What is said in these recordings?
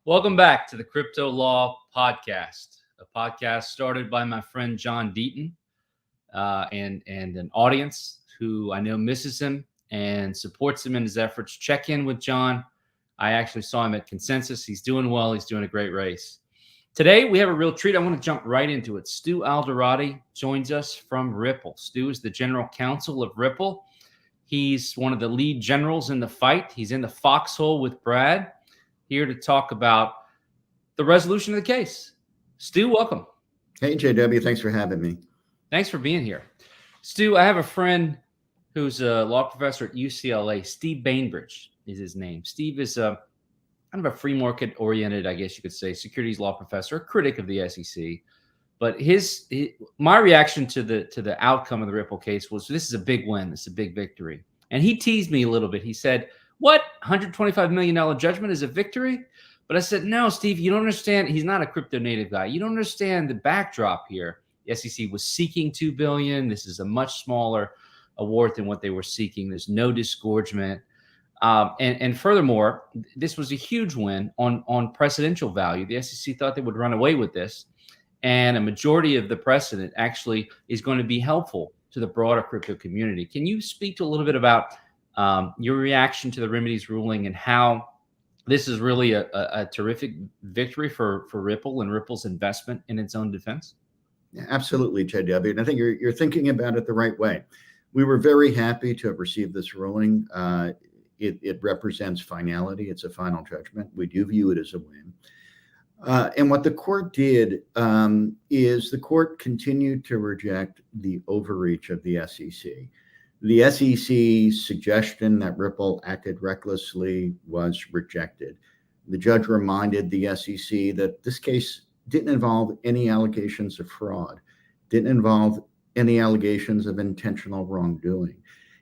Welcome back to the Crypto Law Podcast, a podcast started by my friend John Deaton and an audience who I know misses him and supports him in his efforts. Check in with John. I actually saw him at Consensus. He's doing well. He's doing a great race. Today, we have a real treat. I want to jump right into it. Stu Alderoty joins us from Ripple. Stu is the general counsel of Ripple. He's one of the lead generals in the fight. He's in the foxhole with Brad, here to talk about the resolution of the case. Stu, welcome. Hey, JW. Thanks for having me. Thanks for being here. Stu, I have a friend who's a law professor at UCLA. Steve Bainbridge is his name. Steve is a kind of a free market oriented, I guess you could say, securities law professor, a critic of the SEC. But my reaction to the outcome of the Ripple case was, this is a big win. This is a big victory. And he teased me a little bit. He said, what? $125 million judgment is a victory? But I said, no, Steve, you don't understand. He's not a crypto native guy. You don't understand the backdrop here. The SEC was seeking $2 billion. This is a much smaller award than what they were seeking. There's no disgorgement. And furthermore, this was a huge win on precedential value. The SEC thought they would run away with this. And a majority of the precedent actually is going to be helpful to the broader crypto community. Can you speak to a little bit about your reaction to the remedies ruling and how this is really a terrific victory for Ripple and Ripple's investment in its own defense? Yeah, absolutely, JW. And I think you're thinking about it the right way. We were very happy to have received this ruling. It represents finality. It's a final judgment. We do view it as a win. And what the court did is the court continued to reject the overreach of the SEC. The SEC's suggestion that Ripple acted recklessly was rejected. The judge reminded the SEC that this case didn't involve any allegations of fraud, didn't involve any allegations of intentional wrongdoing.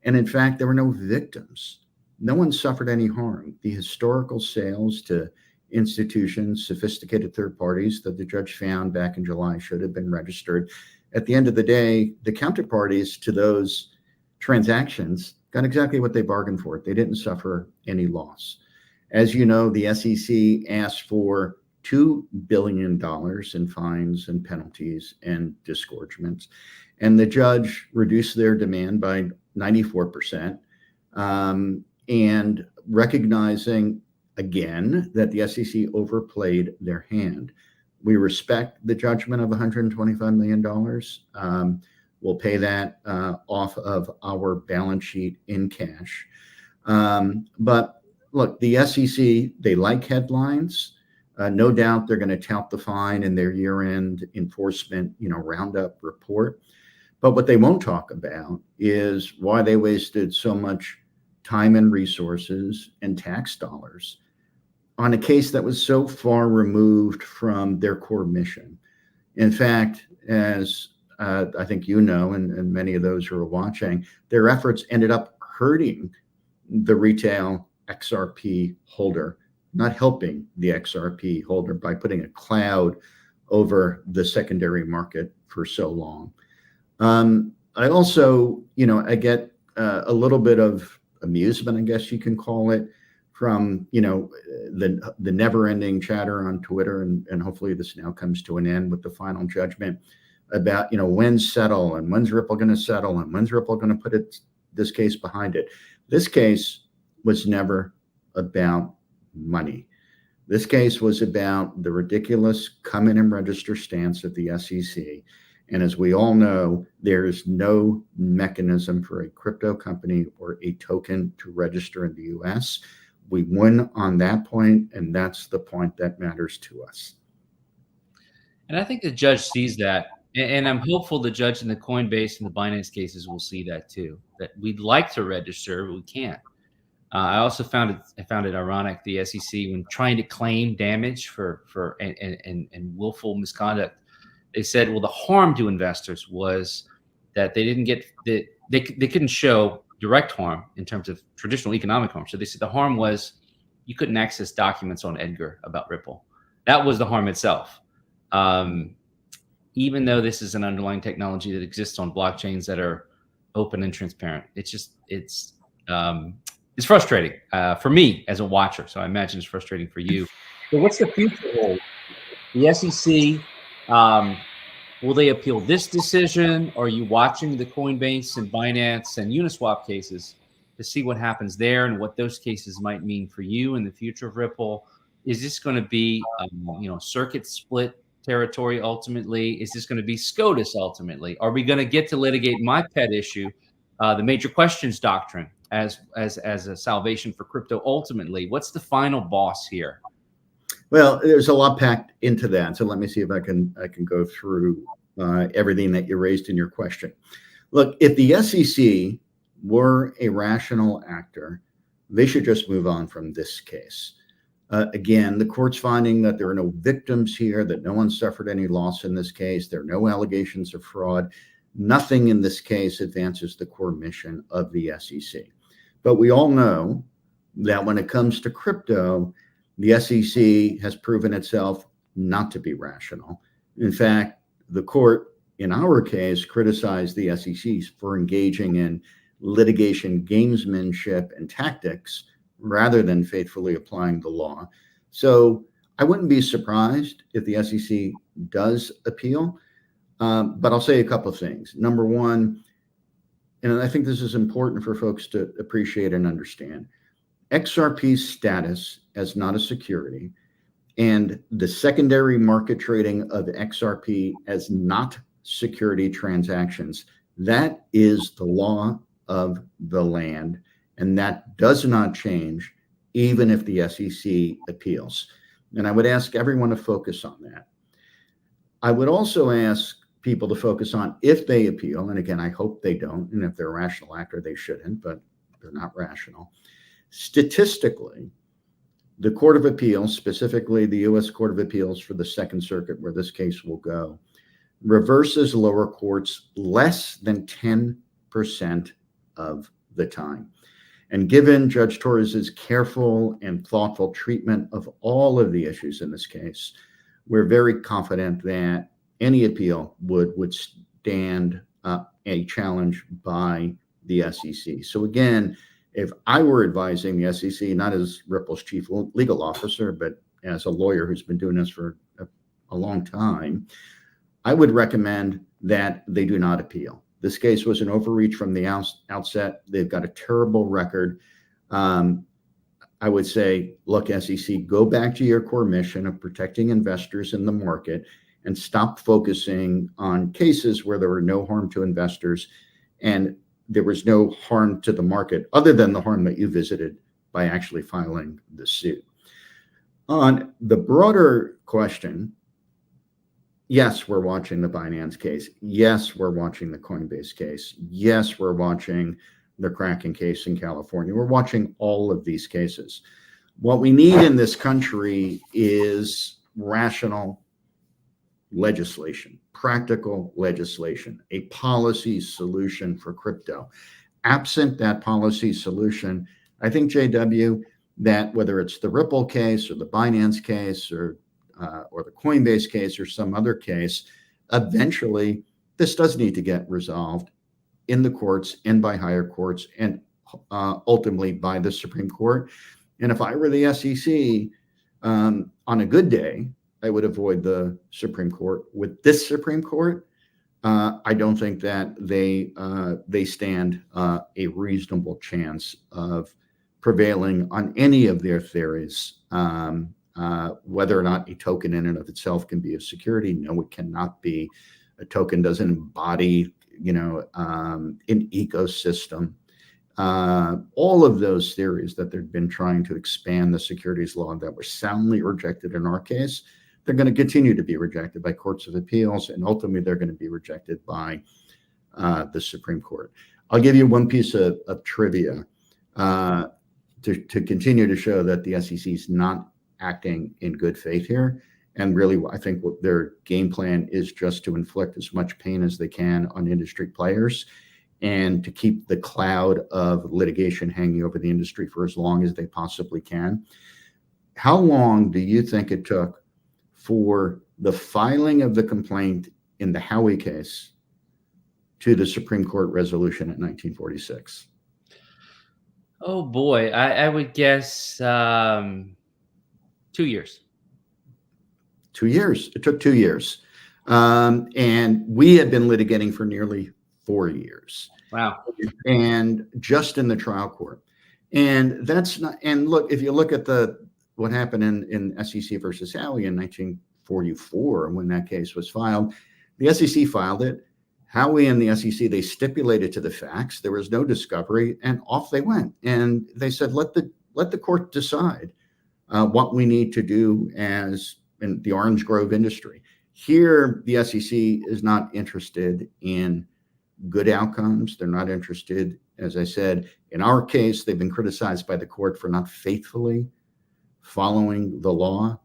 And in fact, there were no victims. No one suffered any harm. The historical sales to institutions, sophisticated third parties that the judge found back in July should have been registered. At the end of the day, the counterparties to those transactions got exactly what they bargained for. They didn't suffer any loss. As you know, the SEC asked for $2 billion in fines and penalties and disgorgements, and the judge reduced their demand by 94%, and recognizing again that the SEC overplayed their hand. We respect the judgment of $125 million. We'll pay that off of our balance sheet in cash. But look, the SEC, they like headlines. No doubt they're going to tout the fine in their year-end enforcement, roundup report. But what they won't talk about is why they wasted so much time and resources and tax dollars on a case that was so far removed from their core mission. In fact, as I think and many of those who are watching, their efforts ended up hurting the retail XRP holder, not helping the XRP holder by putting a cloud over the secondary market for so long. I also, I get a little bit of amusement, I guess you can call it, from the never-ending chatter on Twitter, and hopefully this now comes to an end with the final judgment about when's settle and when's Ripple going to settle and when's Ripple going to put this case behind it. This case was never about money. This case was about the ridiculous come in and register stance of the SEC. And as we all know, there is no mechanism for a crypto company or a token to register in the US. We win on that point, and that's the point that matters to us. And I think the judge sees that. And I'm hopeful the judge in the Coinbase and the Binance cases will see that too, that we'd like to register, but we can't. I also found it ironic, the SEC, when trying to claim damage for willful misconduct, they said, well, the harm to investors was that they didn't get they couldn't show direct harm in terms of traditional economic harm. So they said the harm was you couldn't access documents on Edgar about Ripple. That was the harm itself. Even though this is an underlying technology that exists on blockchains that are open and transparent, it's frustrating for me as a watcher. So I imagine it's frustrating for you. So what's the future hold? The SEC, will they appeal this decision? Are you watching the Coinbase and Binance and Uniswap cases to see what happens there and what those cases might mean for you in the future of Ripple? Is this going to be, circuit split territory ultimately? Is this going to be SCOTUS ultimately? Are we going to get to litigate my pet issue, the major questions doctrine, as a salvation for crypto ultimately? What's the final boss here? Well, there's a lot packed into that. So let me see if I can go through everything that you raised in your question. Look, if the SEC were a rational actor, they should just move on from this case. Again, the court's finding that there are no victims here, that no one suffered any loss in this case. There are no allegations of fraud. Nothing in this case advances the core mission of the SEC. But we all know that when it comes to crypto, the SEC has proven itself not to be rational. In fact, the court, in our case, criticized the SEC for engaging in litigation gamesmanship and tactics rather than faithfully applying the law. So I wouldn't be surprised if the SEC does appeal, but I'll say a couple of things. Number one, and I think this is important for folks to appreciate and understand, XRP's status as not a security and the secondary market trading of XRP as not security transactions, that is the law of the land, and that does not change even if the SEC appeals. And I would ask everyone to focus on that. I would also ask people to focus on if they appeal, and again, I hope they don't, and if they're a rational actor, they shouldn't, but they're not rational. Statistically, the Court of Appeals, specifically the U.S. Court of Appeals for the Second Circuit, where this case will go, reverses lower courts less than 10% of the time. And given Judge Torres's careful and thoughtful treatment of all of the issues in this case, we're very confident that any appeal would withstand a challenge by the SEC. So again, if I were advising the SEC, not as Ripple's chief legal officer, but as a lawyer who's been doing this for a long time, I would recommend that they do not appeal. This case was an overreach from the outset. They've got a terrible record. I would say, look, SEC, go back to your core mission of protecting investors in the market and stop focusing on cases where there were no harm to investors and there was no harm to the market other than the harm that you visited by actually filing the suit. On the broader question, yes, we're watching the Binance case. Yes, we're watching the Coinbase case. Yes, we're watching the Kraken case in California. We're watching all of these cases. What we need in this country is rational legislation, practical legislation, a policy solution for crypto. Absent that policy solution, I think, JW, that whether it's the Ripple case or the Binance case or the Coinbase case or some other case, eventually this does need to get resolved in the courts and by higher courts and ultimately by the Supreme Court. And if I were the SEC, on a good day, I would avoid the Supreme Court. With this Supreme Court, I don't think that they stand a reasonable chance of prevailing on any of their theories. Whether or not a token in and of itself can be a security, no, it cannot be. A token doesn't embody, an ecosystem. All of those theories that they've been trying to expand the securities law that were soundly rejected in our case, they're going to continue to be rejected by courts of appeals, and ultimately they're going to be rejected by the Supreme Court. I'll give you one piece of trivia to continue to show that the SEC is not acting in good faith here. And really, I think what their game plan is just to inflict as much pain as they can on industry players and to keep the cloud of litigation hanging over the industry for as long as they possibly can. How long do you think it took for the filing of the complaint in the Howey case to the Supreme Court resolution in 1946? Oh boy, I would guess 2 years. 2 years. It took 2 years. And we had been litigating for nearly 4 years. Wow. And just in the trial court. And that's not, and look, if you look at what happened in SEC versus Howie in 1944, when that case was filed, the SEC filed it. Howie and the SEC, they stipulated to the facts. There was no discovery, and off they went. And they said, let the court decide what we need to do as in the orange grove industry. Here, the SEC is not interested in good outcomes. They're not interested, as I said, in our case, they've been criticized by the court for not faithfully following the law.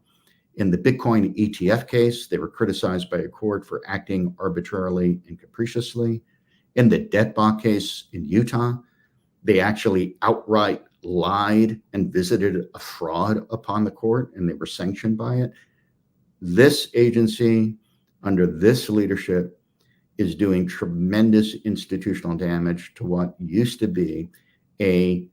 In the Bitcoin ETF case, they were criticized by a court for acting arbitrarily and capriciously. In the debt bot case in Utah, they actually outright lied and visited a fraud upon the court, and they were sanctioned by it. This agency, under this leadership, is doing tremendous institutional damage to what used to be a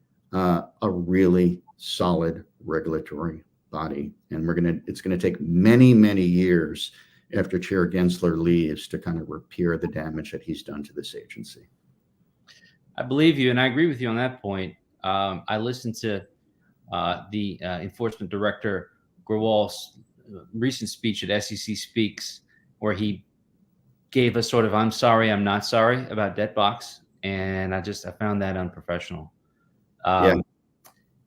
really solid regulatory body. And it's gonna take many, many years after Chair Gensler leaves to kind of repair the damage that he's done to this agency. I believe you, and I agree with you on that point. I listened to the enforcement director Grewal's recent speech at SEC Speaks, where he gave us sort of "I'm sorry, I'm not sorry" about Debtbox, and I found that unprofessional. Yeah.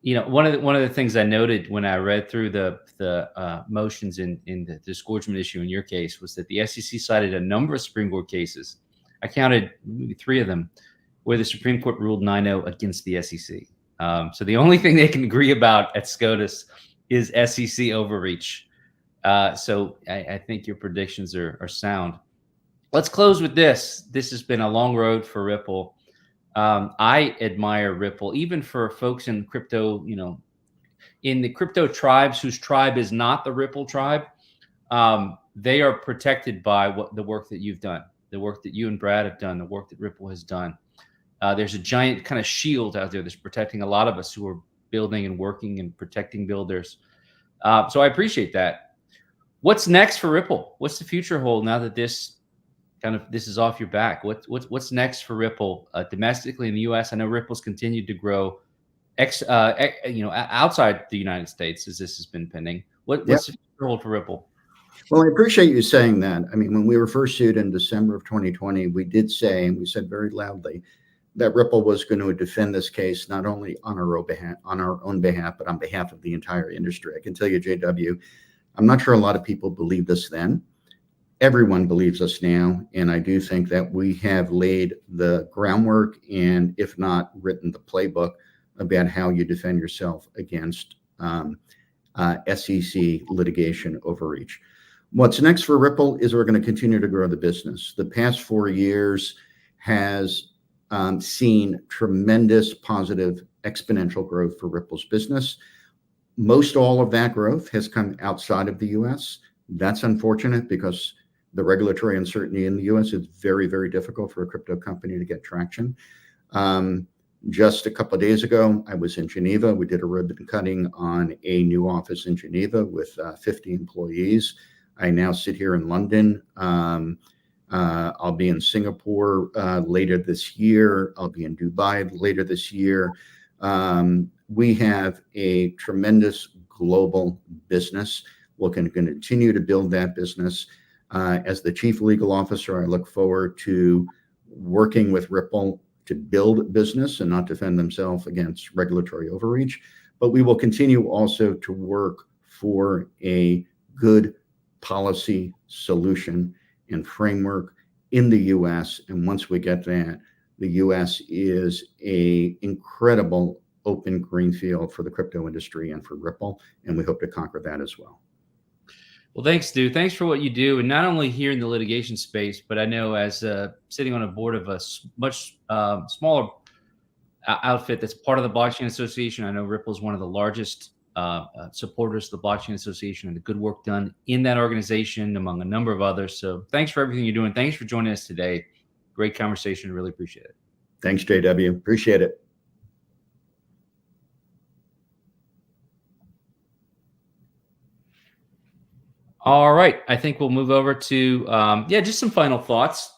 You know, one of the things I noted when I read through the motions in the disgorgement issue in your case was that the SEC cited a number of Supreme Court cases. I counted maybe 3 of them where the Supreme Court ruled 9-0 against the SEC. So the only thing they can agree about at SCOTUS is SEC overreach. So I think your predictions are sound. Let's close with this. This has been a long road for Ripple. I admire Ripple, even for folks in crypto, you know, in the crypto tribes whose tribe is not the Ripple tribe. They are protected by the work that you've done, the work that you and Brad have done, the work that Ripple has done. There's a giant kind of shield out there that's protecting a lot of us who are building and working and protecting builders. So I appreciate that. What's next for Ripple? What's the future hold now that this is off your back? What's next for Ripple domestically in the U.S.? I know Ripple's continued to grow, outside the United States as this has been pending. What's the future hold for Ripple? Well, I appreciate you saying that. I mean, when we were first sued in December of 2020, we did say, and we said very loudly, that Ripple was going to defend this case not only on our own behalf, but on behalf of the entire industry. I can tell you, JW, I'm not sure a lot of people believed us then. Everyone believes us now, and I do think that we have laid the groundwork and, if not, written the playbook about how you defend yourself against SEC litigation overreach. What's next for Ripple is we're going to continue to grow the business. The past 4 years has seen tremendous positive exponential growth for Ripple's business. Most all of that growth has come outside of the U.S. That's unfortunate because the regulatory uncertainty in the U.S. is very, very difficult for a crypto company to get traction. Just a couple of days ago, I was in Geneva. We did a ribbon cutting on a new office in Geneva with 50 employees. I now sit here in London. I'll be in Singapore later this year. I'll be in Dubai later this year. We have a tremendous global business. We're going to continue to build that business. As the chief legal officer, I look forward to working with Ripple to build business and not defend themselves against regulatory overreach. But we will continue also to work for a good policy solution and framework in the U.S. And once we get that, the U.S. is an incredible open green field for the crypto industry and for Ripple, and we hope to conquer that as well. Well, thanks, Stu. Thanks for what you do, and not only here in the litigation space, but I know as sitting on a board of a much smaller outfit that's part of the Blockchain Association. I know Ripple is one of the largest supporters of the Blockchain Association and the good work done in that organization, among a number of others. So thanks for everything you're doing. Thanks for joining us today. Great conversation. Really appreciate it. Thanks, JW. Appreciate it. All right. I think we'll move over to, just some final thoughts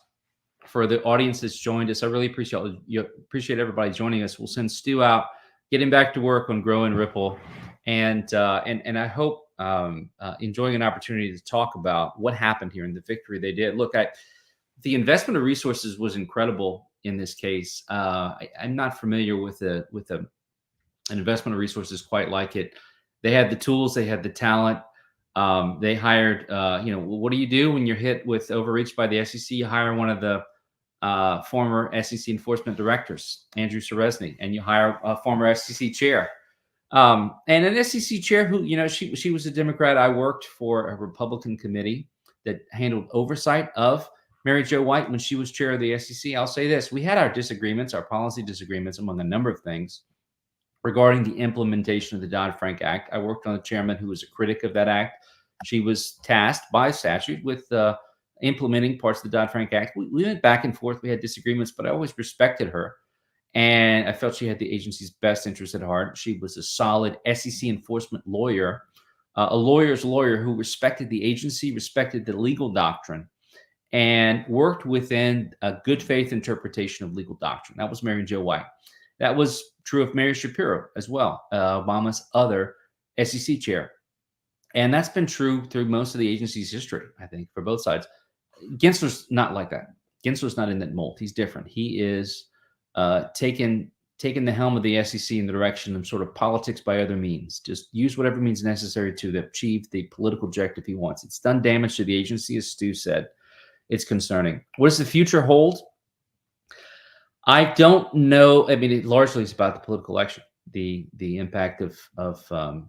for the audience that's joined us. I really appreciate everybody joining us. We'll send Stu out, getting back to work on Grow and Ripple, and I hope enjoying an opportunity to talk about what happened here and the victory they did. Look, the investment of resources was incredible in this case. I'm not familiar with an investment of resources quite like it. They had the tools, they had the talent. They hired, what do you do when you're hit with overreach by the SEC? You hire one of the former SEC enforcement directors, Andrew Seresny, and you hire a former SEC chair. And an SEC chair who, she was a Democrat. I worked for a Republican committee that handled oversight of Mary Jo White when she was chair of the SEC. I'll say this: we had our disagreements, our policy disagreements, among a number of things regarding the implementation of the Dodd-Frank Act. I worked on a chairman who was a critic of that act. She was tasked by statute with implementing parts of the Dodd-Frank Act. We went back and forth. We had disagreements, but I always respected her. And I felt she had the agency's best interest at heart. She was a solid SEC enforcement lawyer, a lawyer's lawyer who respected the agency, respected the legal doctrine, and worked within a good faith interpretation of legal doctrine. That was Mary Jo White. That was true of Mary Shapiro as well, Obama's other SEC chair. And that's been true through most of the agency's history, I think, for both sides. Gensler's not like that. Gensler's not in that mold. He's different. He is taking the helm of the SEC in the direction of sort of politics by other means. Just use whatever means necessary to achieve the political objective he wants. It's done damage to the agency, as Stu said. It's concerning. What does the future hold? I don't know. I mean, it largely is about the political election, the impact of the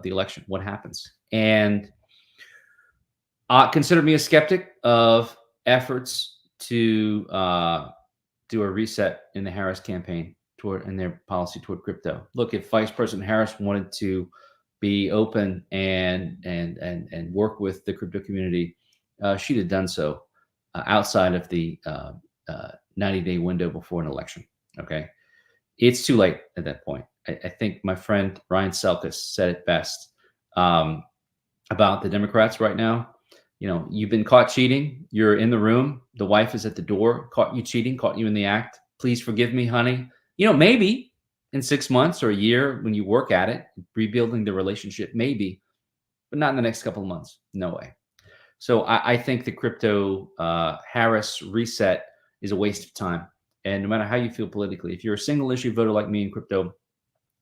election, what happens. And consider me a skeptic of efforts to do a reset in the Harris campaign in their policy toward crypto. Look, if Vice President Harris wanted to be open and work with the crypto community, she'd have done so outside of the 90-day window before an election. Okay. It's too late at that point. I think my friend Ryan Selkis said it best about the Democrats right now. You've been caught cheating. You're in the room. The wife is at the door, caught you cheating, caught you in the act. Please forgive me, honey. Maybe in 6 months or a year when you work at it, rebuilding the relationship, maybe, but not in the next couple of months. No way. So I think the crypto Harris reset is a waste of time. And no matter how you feel politically, if you're a single issue voter like me in crypto,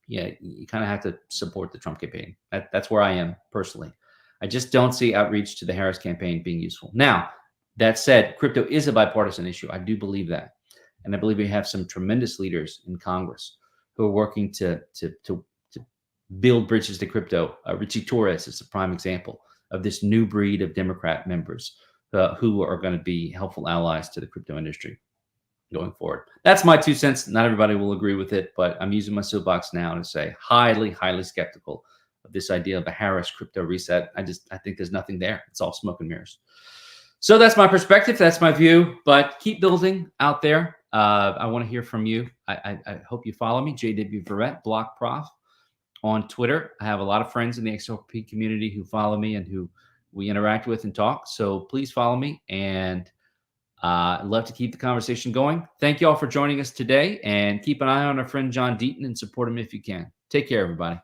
you kind of have to support the Trump campaign. That's where I am personally. I just don't see outreach to the Harris campaign being useful. Now, that said, crypto is a bipartisan issue. I do believe that. And I believe we have some tremendous leaders in Congress who are working to build bridges to crypto. Richie Torres is a prime example of this new breed of Democrat members who are going to be helpful allies to the crypto industry going forward. That's my 2 cents. Not everybody will agree with it, but I'm using my soapbox now to say highly, highly skeptical of this idea of a Harris crypto reset. I think there's nothing there. It's all smoke and mirrors. So that's my perspective. That's my view, but keep building out there. I want to hear from you. I hope you follow me, JW Verret, Block Prof, on Twitter. I have a lot of friends in the XRP community who follow me and who we interact with and talk. So please follow me, and I'd love to keep the conversation going. Thank you all for joining us today, and keep an eye on our friend John Deaton and support him if you can. Take care, everybody.